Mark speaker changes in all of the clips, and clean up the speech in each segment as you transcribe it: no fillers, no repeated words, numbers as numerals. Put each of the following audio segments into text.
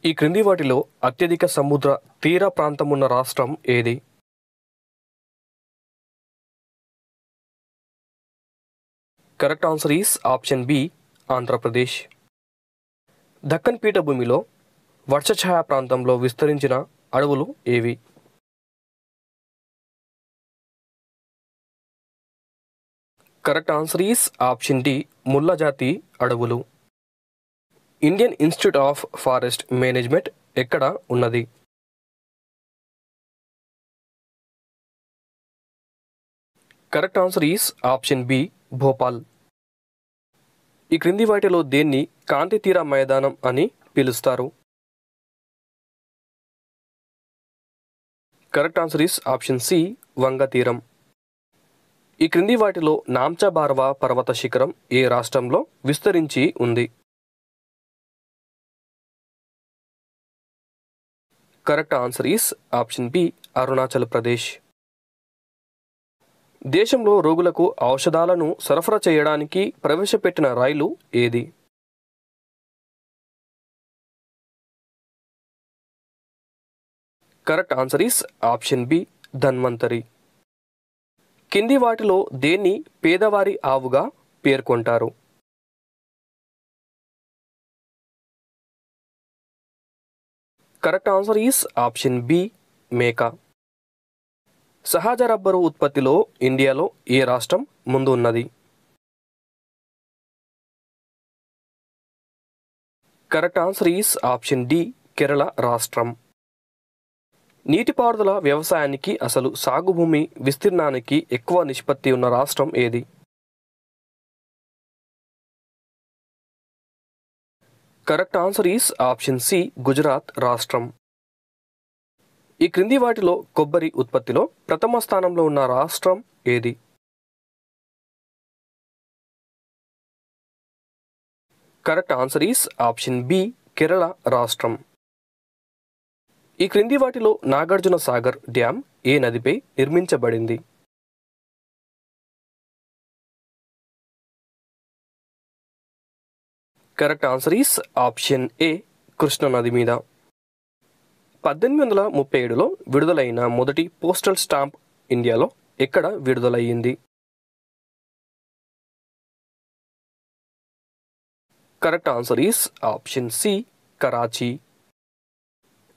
Speaker 1: ఈ క్రింది వాటిలో అత్యధిక సముద్ర తీర ప్రాంతమున్న రాష్ట్రం ఏది? Correct answer is option B, Andhra Pradesh. Deccan పీఠభూమిలో వర్షఛాయ ప్రాంతంలో విస్తరించిన అడవులు ఏవి? Correct answer is option D, ముళ్ళ జాతి అడవులు. Indian Institute of Forest Management ఎక్కడ ఉన్నది? Correct answer is option B, Bhopal. ఈ క్రింది వాటిలో దేన్ని కాంతి తీర మైదానం అని పిలుస్తారు? Correct answer is option C, వంగతీరం. ఈ క్రింది వాటిలో నామ్చా బార్వా పర్వత శిఖరం ఏ రాష్ట్రంలో విస్తరించి ఉంది? Correct answer is option B, Arunachal Pradesh. దేశంలో రోగులకు ఔషధాలను సరఫరా చేయడానికి ప్రవేశపెట్టిన రైలు ఏది? Correct answer is option B, Dhanvantari. కింది వాటిలో దేన్ని పేదవారి ఆవుగా పేర్కొంటారు? Correct answer is option B, మేక. సహజ రబ్బరు ఉత్పత్తిలో ఇండియాలో ఏ రాష్ట్రం ముందు ఉన్నది? Correct answer is option D, Kerala రాష్ట్రం. నీటిపారుదల వ్యవసాయానికి అసలు సాగు భూమి విస్తీర్ణానికి ఎక్కువ నిష్పత్తి ఉన్న రాష్ట్రం ఏది? Correct answer is option C, Gujarat రాష్ట్రం. ఈ క్రింది వాటిలో కొబ్బరి ఉత్పత్తిలో ప్రథమ స్థానంలో ఉన్న రాష్ట్రం ఏది? Correct answer is option B, Kerala రాష్ట్రం. ఈ క్రింది వాటిలో నాగార్జున సాగర్ డ్యామ్ ఏ నదిపై నిర్మించబడింది? Correct answer is option A, Krishna నది మీద. 1837లో విడుదలైన మొదటి పోస్టల్ స్టాంప్ ఇండియాలో ఎక్కడ విడుదలయ్యింది? Correct answer is option C, Karachi.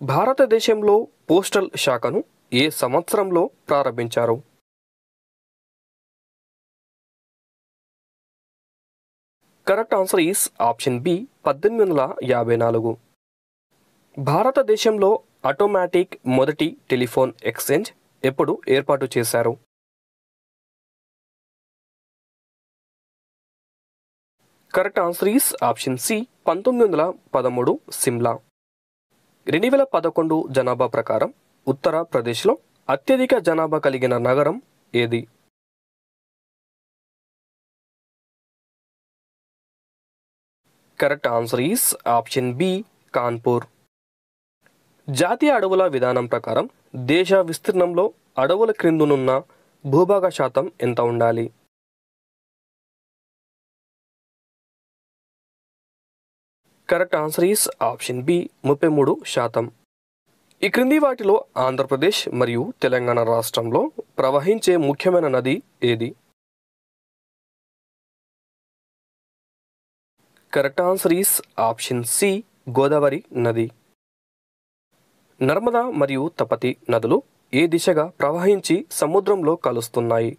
Speaker 1: భారతదేశంలో పోస్టల్ శాఖను ఏ సంవత్సరంలో ప్రారంభించారు? Correct answer is option B, 1854. భారతదేశంలో ఆటోమేటిక్ మొదటి టెలిఫోన్ ఎక్స్చేంజ్ ఎప్పుడు ఏర్పాటు చేశారు? Correct answer is option C, 1913 Simla. 2011 జనాభా ప్రకారం ఉత్తరప్రదేశ్లో అత్యధిక జనాభా కలిగిన నగరం ఏది? Correct answer is option B, Kanpur. జాతీయ అడవుల విధానం ప్రకారం దేశ విస్తీర్ణంలో అడవుల క్రిందనున్న భూభాగ శాతం ఎంత ఉండాలి? Correct answer is option B, 33%. ఈ క్రింది వాటిలో ఆంధ్రప్రదేశ్ మరియు తెలంగాణ రాష్ట్రంలో ప్రవహించే ముఖ్యమైన నది ఏది? Correct answer is option C, Godavari నది. నర్మదా మరియు తపతి నదులు ఏ దిశగా ప్రవహించి సముద్రంలో కలుస్తున్నాయి?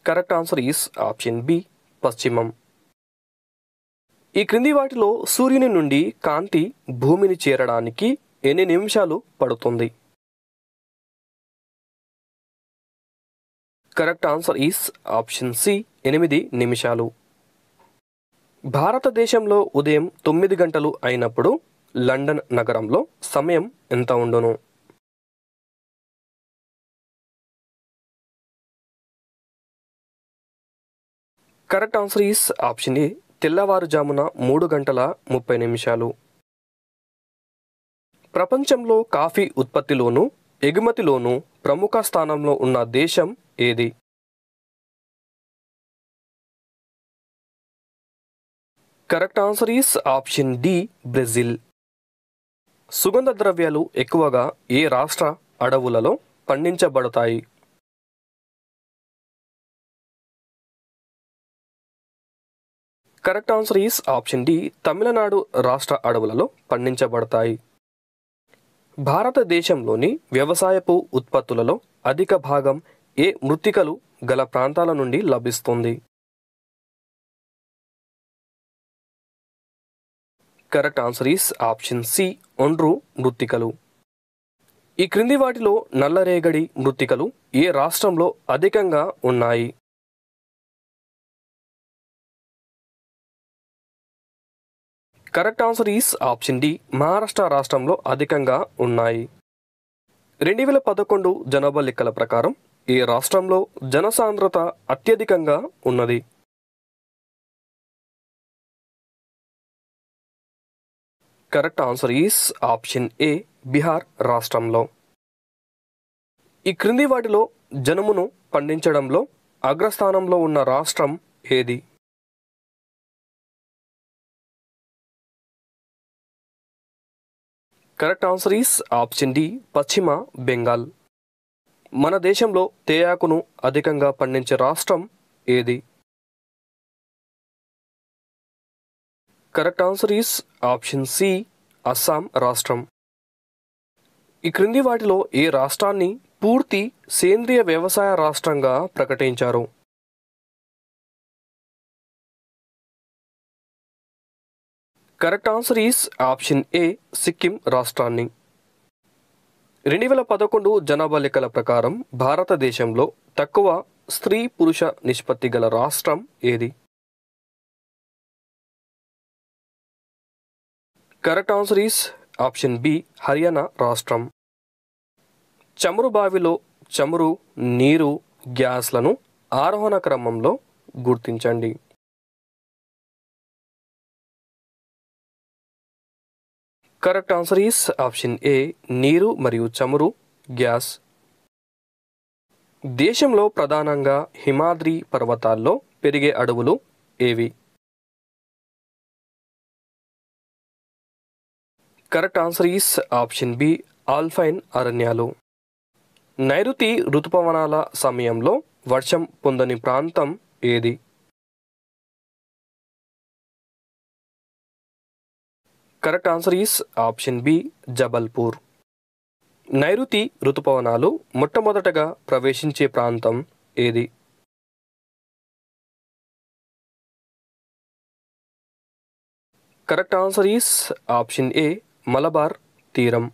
Speaker 1: Correct answer is option B, పశ్చిమం. ఈ క్రింది వాటిలో సూర్యుని నుండి కాంతి భూమిని చేరడానికి ఎన్ని నిమిషాలు పడుతుంది? Correct answer is option C, 8 నిమిషాలు. భారతదేశంలో ఉదయం 9 గంటలు అయినప్పుడు లండన్ నగరంలో సమయం ఎంత ఉండును? కరెక్ట్ ఆన్సర్ ఈస్ ఆప్షన్ ఏ, తెల్లవారుజామున 3 గంటల 30 నిమిషాలు. ప్రపంచంలో కాఫీ ఉత్పత్తిలోనూ ఎగుమతిలోనూ ప్రముఖ స్థానంలో ఉన్న దేశం ఏది? Correct answer is option D Brazil. సుగంధ ద్రవ్యాలు ఎక్కువగా ఏ రాష్ట్ర అడవులలో పండించబడతాయి? Correct answer is option D Tamil Nadu రాష్ట్ర అడవులలో పండించబడతాయి. భారతదేశంలోని వ్యవసాయపు ఉత్పత్తులలో అధిక భాగం ఏ మృత్తికలు గల ప్రాంతాల నుండి లభిస్తుంది? Correct answer is option C ఒండ్రు మృత్తికలు. ఈ క్రింది వాటిలో నల్లరేగడి మృత్తికలు ఏ రాష్ట్రంలో అధికంగా ఉన్నాయి? Correct answer is option D Maharashtra రాష్ట్రంలో అధికంగా ఉన్నాయి. 2011 జనాభా లెక్కల ప్రకారం ఏ రాష్ట్రంలో జనసాంద్రత అత్యధికంగా ఉన్నది? కరెక్ట్ ఆన్సర్ ఈస్ ఆప్షన్ ఏ బీహార్ రాష్ట్రంలో. ఈ క్రింది వాటిలో జనుమును పండించడంలో అగ్రస్థానంలో ఉన్న రాష్ట్రం ఏది? Correct answer is option D Paschim Bengal. మన దేశంలో తేయాకును అధికంగా పండించే రాష్ట్రం ఏది? Correct answer is option C Assam రాష్ట్రం. ఈ క్రింది వాటిలో ఏ రాష్ట్రాన్ని పూర్తి సేంద్రియ వ్యవసాయ రాష్ట్రంగా ప్రకటించారు? కరెక్ట్ ఆన్సర్ ఈస్ ఆప్షన్ ఏ సిక్కిం రాష్ట్రాన్ని. 2011 జనాభా లెక్కల ప్రకారం భారతదేశంలో తక్కువ స్త్రీ పురుష నిష్పత్తి గల రాష్ట్రం ఏది? Correct answer is option B Haryana రాష్ట్రం. చమురు బావిలో చమురు, నీరు, గ్యాస్లను ఆరోహణ క్రమంలో గుర్తించండి. Correct answer is option A నీరు మరియు చమురు, గ్యాస్. దేశంలో ప్రధానంగా హిమాద్రి పర్వతాల్లో పెరిగే అడవులు ఏవి? Correct answer is option B alpine అరణ్యాలు. నైరుతి ఋతుపవనాల సమయంలో వర్షం పొందని ప్రాంతం ఏది? Correct answer is option B Jabalpur. నైరుతి ఋతుపవనాలు మొట్టమొదటగా ప్రవేశించే ప్రాంతం ఏది? Correct answer is option A Malabar తీరం.